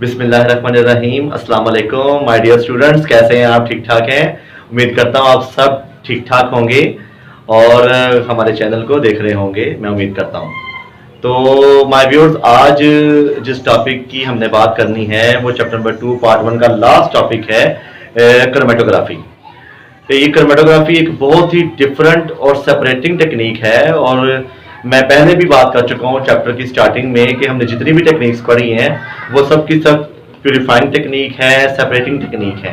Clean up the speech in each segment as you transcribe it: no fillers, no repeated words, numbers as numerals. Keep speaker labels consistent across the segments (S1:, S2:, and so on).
S1: बिस्मिल्लाहिर्रहमानिर्रहीम। अस्सलाम वालेकुम माय डियर स्टूडेंट्स, कैसे हैं आप? ठीक ठाक हैं? उम्मीद करता हूँ आप सब ठीक ठाक होंगे और हमारे चैनल को देख रहे होंगे, मैं उम्मीद करता हूँ। तो माय व्यूअर्स, आज जिस टॉपिक की हमने बात करनी है वो चैप्टर नंबर 2 पार्ट 1 का लास्ट टॉपिक है क्रोमेटोग्राफी। तो ये क्रोमेटोग्राफी एक बहुत ही डिफरेंट और सेपरेटिंग टेक्निक है और मैं पहले भी बात कर चुका हूँ चैप्टर की स्टार्टिंग में कि हमने जितनी भी टेक्निक्स पढ़ी हैं वो सब की सब प्यूरिफाइंग टेक्निक है, सेपरेटिंग टेक्निक है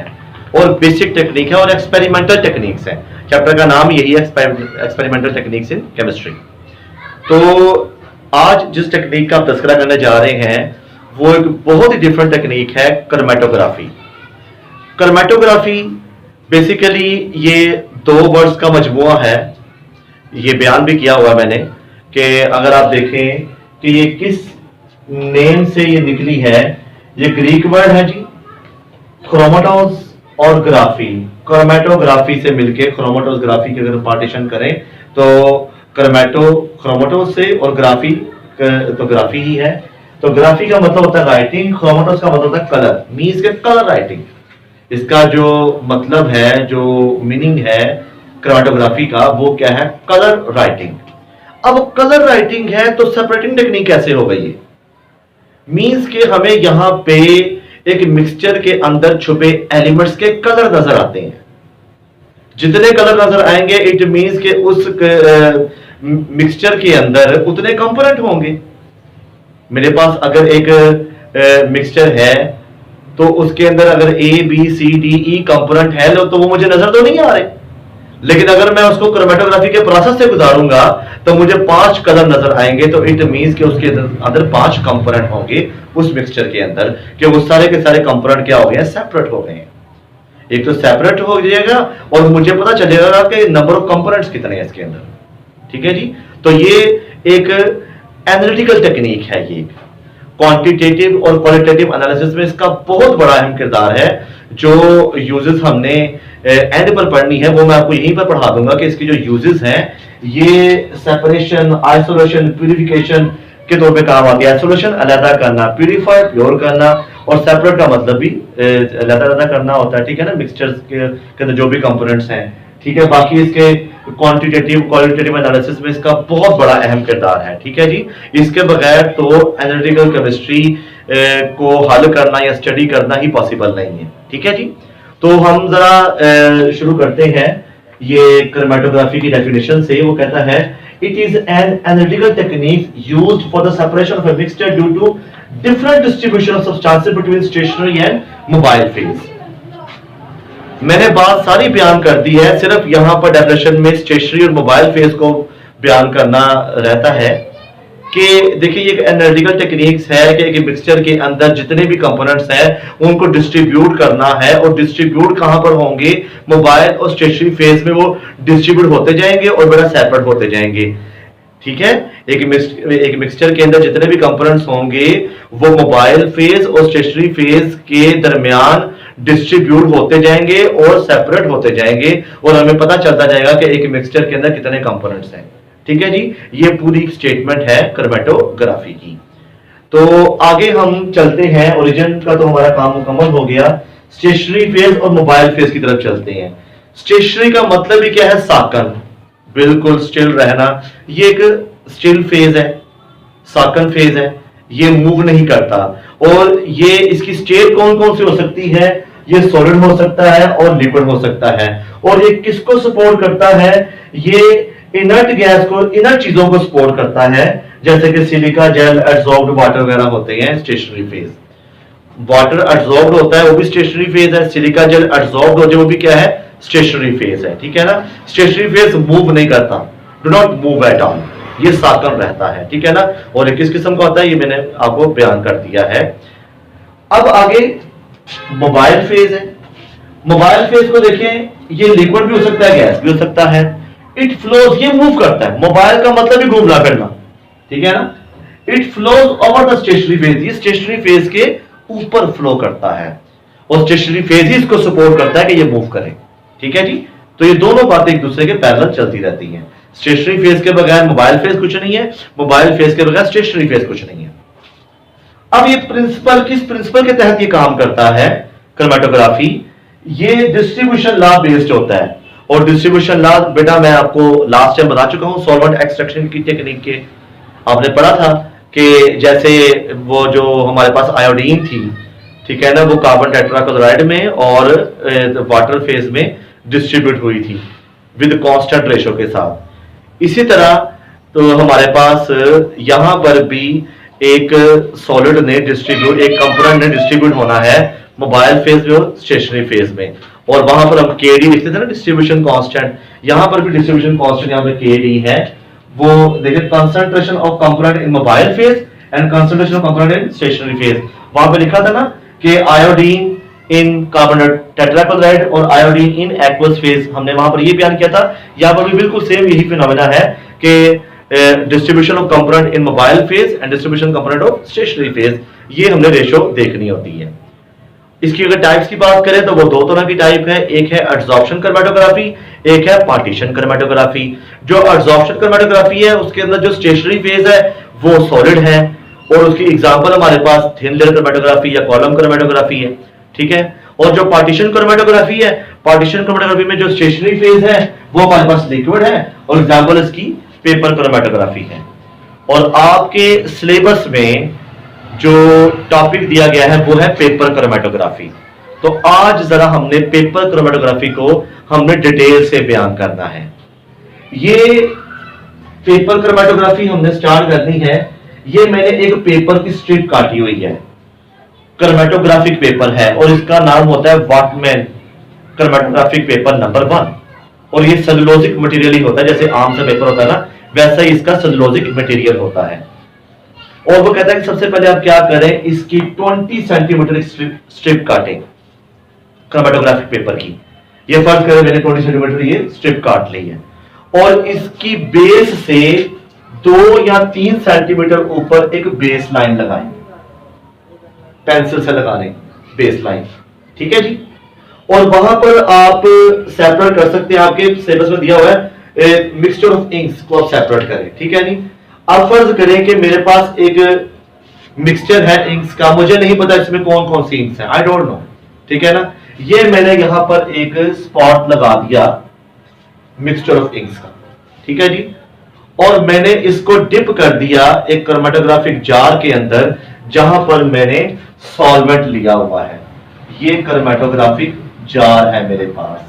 S1: और बेसिक टेक्निक है और एक्सपेरिमेंटल टेक्निक्स है। चैप्टर का नाम यही है, एक्सपेरिमेंटल टेक्निक्स इन केमिस्ट्री। तो आज जिस टेक्निक का आप तस्करा करने जा रहे हैं वो एक बहुत ही डिफरेंट टेक्निक है, क्रोमेटोग्राफी। क्रोमेटोग्राफी बेसिकली ये दो वर्ड्स का मजमुआ है। ये बयान भी किया हुआ मैंने कि अगर आप देखें कि ये किस नेम से ये निकली है, ये ग्रीक वर्ड है जी, क्रोमेटोस और ग्राफी। क्रोमेटोग्राफी से मिलके क्रोमेटोग्राफी की अगर पार्टीशन करें तो क्रोमेटोस से और ग्राफी तो ग्राफी ही है। तो ग्राफी का मतलब होता है राइटिंग, क्रोमेटोस का मतलब होता है कलर, मीन्स के कलर राइटिंग। इसका जो मतलब है, जो मीनिंग है क्रोमेटोग्राफी का, वो क्या है? Colour writing. अब कलर राइटिंग है तो सेपरेटिंग टेक्निक कैसे हो गई? मींस के हमें यहां पे एक मिक्सचर के अंदर छुपे एलिमेंट्स के कलर नजर आते हैं। जितने कलर नजर आएंगे इट मींस के उस मिक्सचर के अंदर उतने कंपोनेंट होंगे। मेरे पास अगर एक मिक्सचर है तो उसके अंदर अगर A B C D E component है तो वो मुझे नजर तो नहीं आ रहे, लेकिन अगर मैं उसको क्रोमेटोग्राफी के प्रोसेस से गुजारूंगा तो मुझे 5 कलर नजर आएंगे। तो इट मींस कि उसके अंदर 5 कंपोनेंट होंगे उस मिक्सचर के अंदर, कि वो सारे के सारे कंपोनेंट क्या हो गए? सेपरेट हो गए हैं। एक तो सेपरेट हो जाएगा और मुझे पता चलेगा कि नंबर ऑफ कंपोनेंट्स कितने हैं इसके अंदर। ठीक है जी। तो ये एक एनालिटिकल टेक्निक है। ये क्वांटिटेटिव और क्वालिटेटिव एनालिसिस में इसका बहुत बड़ा अहम किरदार है। जो यूजेस हमने एंड पर पढ़नी है वो मैं आपको यहीं पर पढ़ा दूंगा कि इसकी जो यूजेस हैं ये सेपरेशन, आइसोलेशन, प्यूरिफिकेशन के तौर पे काम आती है। आइसोलेशन अलग करना, प्यूरिफाई प्योर करना, और सेपरेट का मतलब भी अलग करना होता है। ठीक है ना, मिक्सचर्स के अंदर जो भी कंपोनेंट्स हैं। ठीक है, बाकी इसके क्वांटिटेटिव क्वालिटेटिव एनालिसिस में इसका बहुत बड़ा अहम किरदार है। ठीक है जी। इसके बगैर तो एनालिटिकल केमिस्ट्री को हल करना या स्टडी करना ही पॉसिबल नहीं है। ठीक है जी। तो हम जरा शुरू करते हैं ये क्रोमेटोग्राफी की डेफिनेशन से। वो कहता है it is an analytical technique used for the separation of a mixture due to different distribution of substances between stationary and mobile phase. मैंने बात सारी बयान कर दी है, सिर्फ यहां पर डेफिनेशन में स्टेशनरी और मोबाइल फेज को बयान करना रहता है कि देखिए ये एनालिटिकल टेक्निक्स है कि एक मिक्सचर के अंदर जितने भी कंपोनेंट्स हैं उनको डिस्ट्रीब्यूट करना है। और डिस्ट्रीब्यूट कहां पर होंगे? मोबाइल और स्टेशनरी फेज में वो डिस्ट्रीब्यूट होते जाएंगे और बड़ा सेपरेट होते जाएंगे। ठीक है, एक मिक्सचर के अंदर जितने भी कंपोनेंट्स होंगे वो मोबाइल फेज और स्टेशनरी फेज के दरमियान डिस्ट्रीब्यूट होते जाएंगे और सेपरेट होते जाएंगे और हमें पता चलता जाएगा कि एक मिक्सचर के अंदर कितने कंपोनेंट्स हैं। ठीक है जी। ये पूरी स्टेटमेंट है क्रोमेटोग्राफी की। तो आगे हम चलते हैं, ओरिजिन का तो हमारा काम मुकम्मल हो गया। स्टेशनरी फेज और मोबाइल फेज की तरफ चलते हैं। स्टेशनरी का मतलब ही क्या है? साकन, बिल्कुल स्टिल रहना। ये एक स्टिल फेज है, साकन फेज है, ये मूव नहीं करता। और ये इसकी स्टेट कौन कौन सी हो सकती है? ये सॉलिड हो सकता है और लिक्विड हो सकता है। और ये किसको सपोर्ट करता है? ये इनर्ट गैस को, इनर्ट चीजों को सपोर्ट करता है, जैसे कि सिलिका जेल, एब्सॉर्ब्ड वाटर वगैरह होते हैं स्टेशनरी फेज। वाटर एब्सॉर्ब्ड होता है वो भी स्टेशनरी फेज है, सिलिका जेल एब्सॉर्ब्ड होते हैं वो भी क्या है? स्टेशनरी फेज है। ठीक है ना। स्टेशनरी फेज मूव नहीं करता, do not move at all, ये साकन रहता है। ठीक है ना। और ये किस किस्म का होता है ये मैंने आपको बयान कर दिया है। अब आगे मोबाइल फेज है। मोबाइल फेज को देखें, ये लिक्विड भी हो सकता है, गैस भी हो सकता है। इट फ्लोज, ये मूव करता है। मोबाइल का मतलब ही घूमना फिरना। ठीक है ना। It flows over the stationary phase, ये स्टेशनरी फेज के ऊपर फ्लो करता है और स्टेशनरी फेज ही इसको सपोर्ट करता है कि ये मूव करे। ठीक है जी। तो ये दोनों बातें एक दूसरे के पैरेलल चलती रहती हैं। स्टेशनरी फेज के बगैर मोबाइल फेज कुछ नहीं है, मोबाइल फेज के बगैर स्टेशनरी फेज कुछ नहीं है। अब ये प्रिंसिपल किस प्रिंसिपल के तहत ये काम करता है क्रोमेटोग्राफी? ये डिस्ट्रीब्यूशन लॉ बेस्ड होता है। और डिस्ट्रीब्यूशन लॉ बेटा मैं आपको लास्ट टाइम बता चुका हूं सॉल्वेंट एक्सट्रैक्शन की टेक्निक के। आपने पढ़ा था कि जैसे वो जो हमारे पास आयोडीन थी, ठीक है ना, वो कार्बन टेट्राक्लोराइड में और वाटर फेज में डिस्ट्रीब्यूट हुई थी विद कांस्टेंट रेशो के साथ। इसी तरह तो हमारे पास यहां पर भी एक सॉलिड ने डिस्ट्रीब्यूट, एक कंपोनेंट ने डिस्ट्रीब्यूट होना है मोबाइल फेज में और स्टेशनरी फेज में। और वहां पर हम केडी लिखते थे ना, डिस्ट्रीब्यूशन कांस्टेंट। यहां पर भी डिस्ट्रीब्यूशन कांस्टेंट यहां पे केडी है। वो देखिए concentration of component in mobile phase and concentration of component in stationary phase. वहां पे लिखा था ना कि आयोडीन इन कार्बन टेट्राक्लोराइड और आयोडीन इन एक्वस फेज, हमने वहां पर ये बयान किया था। यहां पर भी बिल्कुल सेम यही फिनोमेना है कि distribution of component in mobile phase and distribution component of stationary phase, ये हमने रेशो देखनी होती है। इसकी अगर टाइप्स की बात करें तो वो दो तरह की टाइप है, एक है एडसॉर्प्शन क्रोमेटोग्राफी, एक है पार्टीशन क्रोमेटोग्राफी। जो एडसॉर्प्शन क्रोमेटोग्राफी है उसके अंदर जो स्टेशनरी फेज है वो सॉलिड है, और उसकी एग्जांपल हमारे पास थिन लेयर क्रोमेटोग्राफी या कॉलम क्रोमेटोग्राफी है, ठीक है। और जो पार्टीशन क्रोमेटोग्राफी है, पार्टीशन क्रोमेटोग्राफी में जो स्टेशनरी फेज है वो हमारे पास लिक्विड है, और एग्जांपल इसकी पेपर क्रोमेटोग्राफी है। और आपके सिलेबस में जो टॉपिक दिया गया है वो है पेपर क्रोमेटोग्राफी। तो आज जरा हमने पेपर क्रोमेटोग्राफी को हमने डिटेल से बयान करना है। ये पेपर क्रोमेटोग्राफी हमने स्टार्ट करनी है। ये मैंने एक पेपर की स्ट्रिप काटी हुई है, क्रोमेटोग्राफिक पेपर है, और इसका नाम होता है वॉटमैन क्रोमेटोग्राफिक पेपर नंबर 1। और ये सेलुलोजिक मटेरियल ही होता है, जैसे आम सा पेपर होता है ना, वैसा ही इसका सेलुलोजिक मटेरियल होता है। और वो कहता है कि सबसे पहले आप क्या करें, इसकी 20 सेंटीमीटर स्ट्रिप काटें क्रोमेटोग्राफिक पेपर की। ये फर्ज करें मैंने 20 सेंटीमीटर ये स्ट्रिप काट ली है, और इसकी बेस से 2 या 3 सेंटीमीटर ऊपर एक बेस लाइन लगाएं, पेंसिल से लगा लें बेस लाइन, ठीक है जी। और वहां पर आप सेपरेट कर सकते हैं, आपके सिलेबस में दिया हुआ है मिक्सचर ऑफ इंक्स को आप सेपरेट करें, ठीक है नहीं। अब फर्ज करें कि मेरे पास एक मिक्सचर है इंक्स का, मुझे नहीं पता इसमें कौन कौन सी इंक्स है, आई डोंट नो, ठीक है ना। ये मैंने यहां पर एक स्पॉट लगा दिया मिक्सचर ऑफ इंक्स का, ठीक है जी। और मैंने इसको डिप कर दिया एक क्रोमेटोग्राफिक जार के अंदर, जहां पर मैंने सॉल्वेंट लिया हुआ है। ये क्रोमेटोग्राफिक जार है मेरे पास,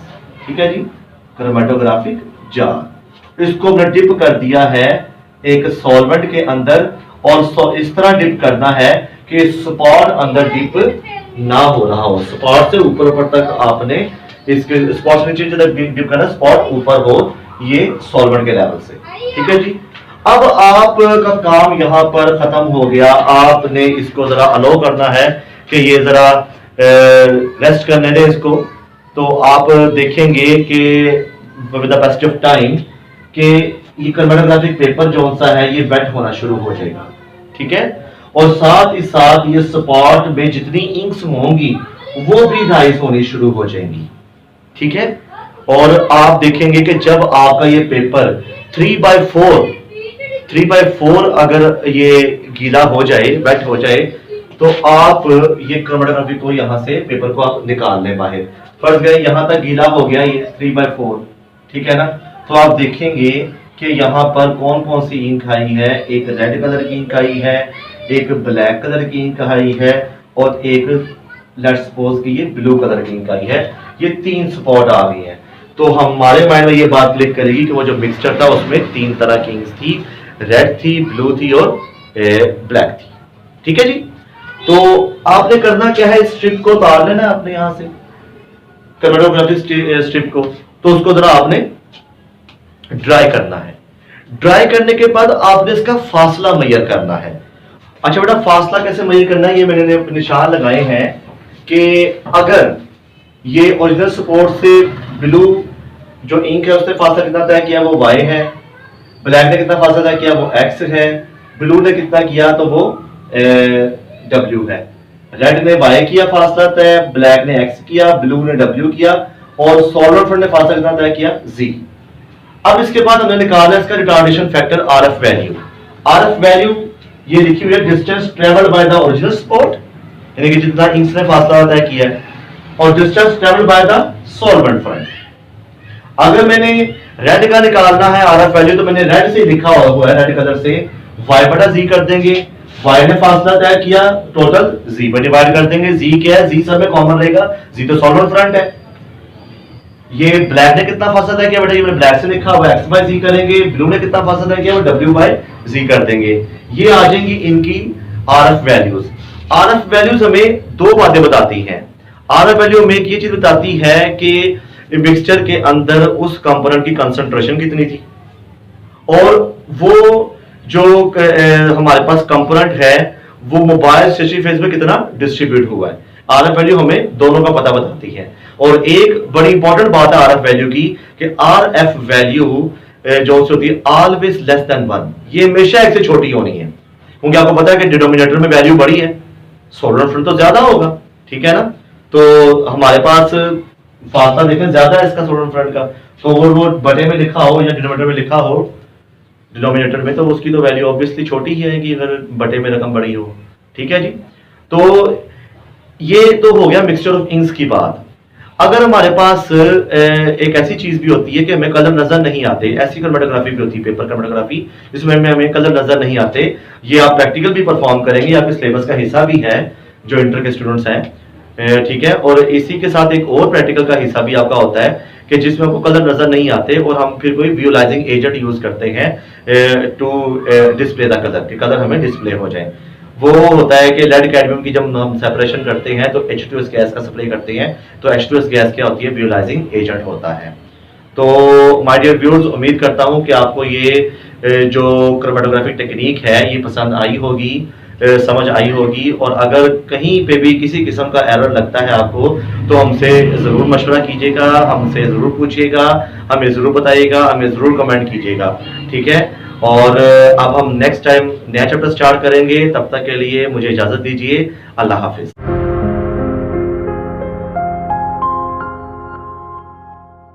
S1: ठीक है जी, क्रोमेटोग्राफिक जार। इसको मैंने डिप कर दिया है एक सॉल्वेंट के अंदर, और इस तरह डिप करना है कि स्पॉट अंदर डिप ना हो रहा हो, स्पॉट से ऊपर तक आपने इसके स्पॉट से नीचे तक डिप करना, स्पॉट ऊपर हो ये सॉल्वेंट के लेवल से, ठीक है जी। अब आपका काम यहां पर खत्म हो गया, आपने इसको जरा अलो करना है कि ये जरा रेस्ट करने दें इसको। तो आप देखेंगे कि with the passage of time कि ये क्रोमेटोग्राफिक पेपर जो सा है ये वेट होना शुरू हो जाएगा, ठीक है। और साथ ही साथ ये स्पॉट में जितनी इंक्स होंगी वो भी राइज होनी शुरू हो जाएंगी, ठीक है। और आप देखेंगे कि जब आपका ये पेपर 3/4 अगर ये गीला हो जाए, वेट हो जाए, तो आप ये क्रोमेटोग्राफी को यहां से पेपर को आप निकाल लें बाहर। फर्ज गए यहां तक गीला हो गया ये 3/4, ठीक है ना। तो आप देखेंगे कि यहां पर कौन कौन सी इंक आई है, एक रेड कलर की इंक आई है, एक ब्लैक कलर की इंक आई है, और एक लेट्स सपोज कि ये ब्लू कलर की इंक आई है। ये 3 स्पॉट आ गई हैं। तो हमारे माइंड में ये बात क्लिक करेगी कि वो जो मिक्सचर था उसमें 3 तरह की इंक्स थी, रेड थी, ब्लू थी और ब्लैक थी, ठीक है जी। तो आपने करना क्या है, स्ट्रिप को उतार लेना आपने यहां से क्रोमेटोग्राफिक स्ट्रिप को, तो उसको जरा आपने ड्राई करना है। ड्राई करने के बाद आपने इसका फासला मेजर करना है। अच्छा बेटा, फासला कैसे मेजर करना है, ये मैंने निशान लगाए हैं कि अगर ये ओरिजिनल सपोर्ट से ब्लू जो इंक है उसने फासला कितना तय किया वो y है, ब्लैक ने कितना फासला तय किया वो x है, ब्लू ने कितना किया तो वो w है। रेड ने y किया फासला तय, ब्लैक ने x किया, ब्लू ने w किया, और सॉलिड फ्रंट ने फासला कितना तय किया z। अब इसके बाद हमने निकाला इसका retardation factor RF value. RF value ये लिखी हुई है distance travelled by the original spot, यानी कि जितना इंक्स ने फासला तय किया है, और distance travelled by the solvent front. अगर मैंने रेड का निकालना है आरएफ वैल्यू, तो मैंने रेड से लिखा हुआ है, रेड कलर से y बटा z कर देंगे। y ने फासला तय किया, टोटल z पर डिवाइड कर देंगे। z क्या है, z सब में कॉमन रहेगा, z तो सॉल्वेंट फ्रंट है। ये ब्लैक ने कितना फासला तय किया बेटा, ये मैंने ब्लैक से लिखा हुआ x बाय z करेंगे। ब्लू ने कितना फासला तय किया, वो w बाय z कर देंगे। ये आ जाएंगी इनकी आरएफ वैल्यूज। आरएफ वैल्यूज हमें दो बातें बताती हैं। आरएफ वैल्यू हमें ये चीज बताती है कि मिक्सचर के अंदर उस कंपोनेंट की कंसंट्रेशन कितनी थी, और वो जो हमारे पास कंपोनेंट है वो मोबाइल स्टेशनरी फेज में कितना डिस्ट्रीब्यूट हुआ है। आरएफ वैल्यू हमें दोनों का पता बताती है। और एक बड़ी इंपॉर्टेंट बात है आरएफ वैल्यू की कि आरएफ वैल्यू जो होती है ऑलवेज लेस देन 1, ये हमेशा एक से छोटी होनी है, क्योंकि आपको पता है कि डिनोमिनेटर में वैल्यू बड़ी है, सॉल्वेंट फ्रंट तो ज्यादा होगा, ठीक है ना। तो हमारे पास फासला देखें ज्यादा है इसका सॉल्वेंट फ्रंट का, तो अगर वो बटे में लिखा हो या डिनोमिनेटर में लिखा हो, डिनोमिनेटर में, तो उसकी तो वैल्यू ऑब्वियसली छोटी ही है कि अगर बटे में रकम बड़ी हो, ठीक है जी। तो ये तो हो गया मिक्सचर ऑफ इंक्स की बात। अगर हमारे पास एक ऐसी चीज भी होती है कि हमें कलर नजर नहीं आते, ऐसी क्रोमेटोग्राफी भी होती है, पेपर क्रोमेटोग्राफी, जिसमें हमें कलर नजर नहीं आते, ये आप प्रैक्टिकल भी परफॉर्म करेंगे, आपके सिलेबस का हिस्सा भी है जो इंटर के स्टूडेंट्स हैं, ठीक है। और इसी के साथ एक और प्रैक्टिकल का हिस्सा भी आपका होता है कि जिसमें आपको कलर नजर नहीं आते और हम फिर कोई विजुअलाइजिंग एजेंट यूज करते हैं टू डिस्प्ले द कलर, कि कलर हमें डिस्प्ले हो जाए। वो होता है कि लेड कैडमियम की जब हम सेपरेशन करते हैं तो H2S गैस का सप्लाई करते हैं, तो H2S गैस क्या होती है, विजुअलाइजिंग एजेंट होता है। तो माय डियर व्यूअर्स, उम्मीद करता हूं कि आपको ये जो क्रोमेटोग्राफिक टेक्निक है ये पसंद आई होगी, समझ आई होगी। और अगर कहीं पे भी किसी किस्म का एरर लगता है आपको, तो हमसे ज़रूर मशवरा कीजिएगा, हमसे ज़रूर पूछिएगा, हमें ज़रूर बताइएगा, हमें ज़रूर कमेंट कीजिएगा, ठीक है। और अब हम नेक्स्ट टाइम नया चैप्टर स्टार्ट करेंगे, तब तक के लिए मुझे इजाज़त दीजिए। अल्लाह हाफिज़।